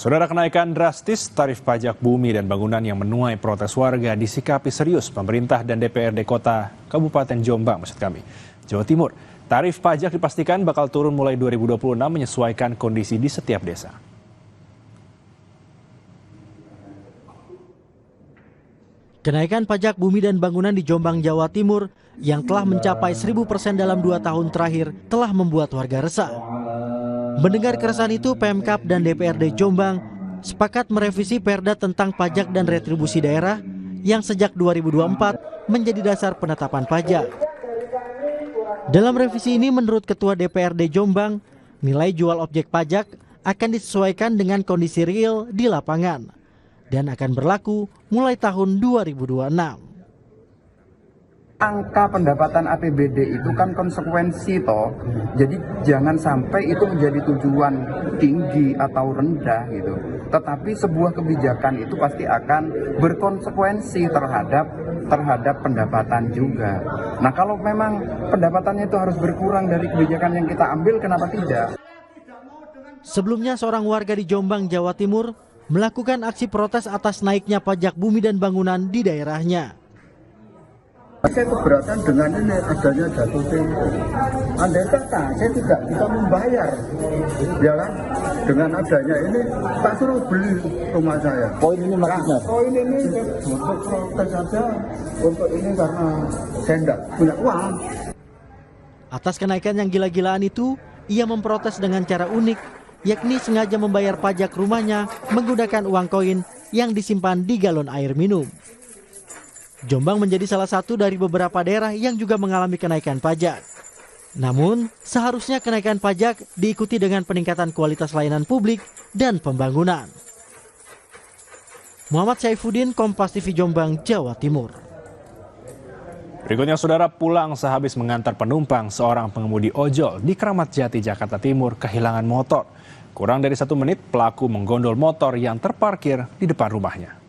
Saudara, kenaikan drastis tarif pajak bumi dan bangunan yang menuai protes warga disikapi serius pemerintah dan DPRD Kota Kabupaten Jombang, Jawa Timur. Tarif pajak dipastikan bakal turun mulai 2026 menyesuaikan kondisi di setiap desa. Kenaikan pajak bumi dan bangunan di Jombang, Jawa Timur yang telah mencapai 1000% dalam 2 tahun terakhir telah membuat warga resah. Mendengar keresahan itu, Pemkab dan DPRD Jombang sepakat merevisi Perda tentang pajak dan retribusi daerah yang sejak 2024 menjadi dasar penetapan pajak. Dalam revisi ini, menurut Ketua DPRD Jombang, nilai jual objek pajak akan disesuaikan dengan kondisi real di lapangan dan akan berlaku mulai tahun 2026. Angka pendapatan APBD itu kan konsekuensi toh, jadi jangan sampai itu menjadi tujuan tinggi atau rendah gitu. Tetapi sebuah kebijakan itu pasti akan berkonsekuensi terhadap pendapatan juga. Nah, kalau memang pendapatannya itu harus berkurang dari kebijakan yang kita ambil, kenapa tidak? Sebelumnya seorang warga di Jombang, Jawa Timur melakukan aksi protes atas naiknya pajak bumi dan bangunan di daerahnya. Saya keberatan dengan ini adanya jatuh tempo. Andai kata saya tidak bisa membayar, ya kan? Dengan adanya ini, tak suruh beli rumah saya. Poin ini maksudnya? Poin ini untuk protes saja, untuk ini karena saya tidak punya uang. Atas kenaikan yang gila-gilaan itu, ia memprotes dengan cara unik, yakni sengaja membayar pajak rumahnya menggunakan uang koin yang disimpan di galon air minum. Jombang menjadi salah satu dari beberapa daerah yang juga mengalami kenaikan pajak. Namun, seharusnya kenaikan pajak diikuti dengan peningkatan kualitas layanan publik dan pembangunan. Muhammad Saifuddin, Kompas TV Jombang, Jawa Timur. Berikutnya, saudara, pulang sehabis mengantar penumpang, seorang pengemudi ojol di Kramat Jati, Jakarta Timur kehilangan motor. Kurang dari 1 menit, pelaku menggondol motor yang terparkir di depan rumahnya.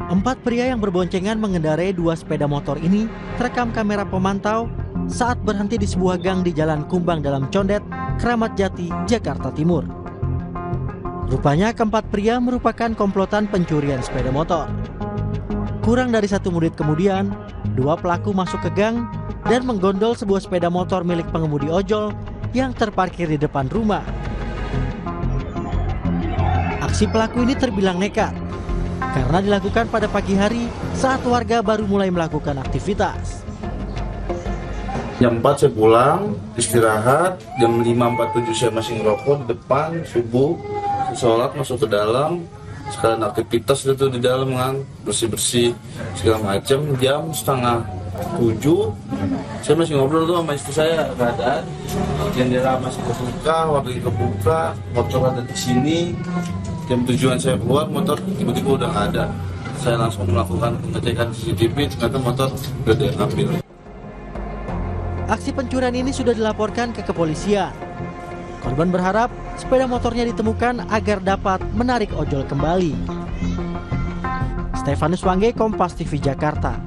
Empat pria yang berboncengan mengendarai 2 sepeda motor ini terekam kamera pemantau saat berhenti di sebuah gang di Jalan Kumbang Dalam Condet, Kramat Jati, Jakarta Timur. Rupanya keempat pria merupakan komplotan pencurian sepeda motor. Kurang dari 1 menit kemudian, 2 pelaku masuk ke gang dan menggondol sebuah sepeda motor milik pengemudi ojol yang terparkir di depan rumah. Aksi pelaku ini terbilang nekat karena dilakukan pada pagi hari saat warga baru mulai melakukan aktivitas. Jam 4 saya pulang, istirahat, jam 5.47 saya masih ngerokok di depan, subuh, sholat, masuk ke dalam, sekalian aktivitas itu di dalam kan, bersih-bersih, segala macam. Jam 6:30, saya masih ngobrol tuh sama istri saya, keadaan jendela masih kebuka, warga kebuka, motor ada di sini. Jam tujuan saya keluar, motor tiba-tiba udah nggak ada. Saya langsung melakukan pengecekan CCTV, ternyata motor udah diambil. Aksi pencurian ini sudah dilaporkan ke kepolisian. Korban berharap sepeda motornya ditemukan agar dapat menarik ojol kembali. Stefanus Wangge, Kompas TV Jakarta.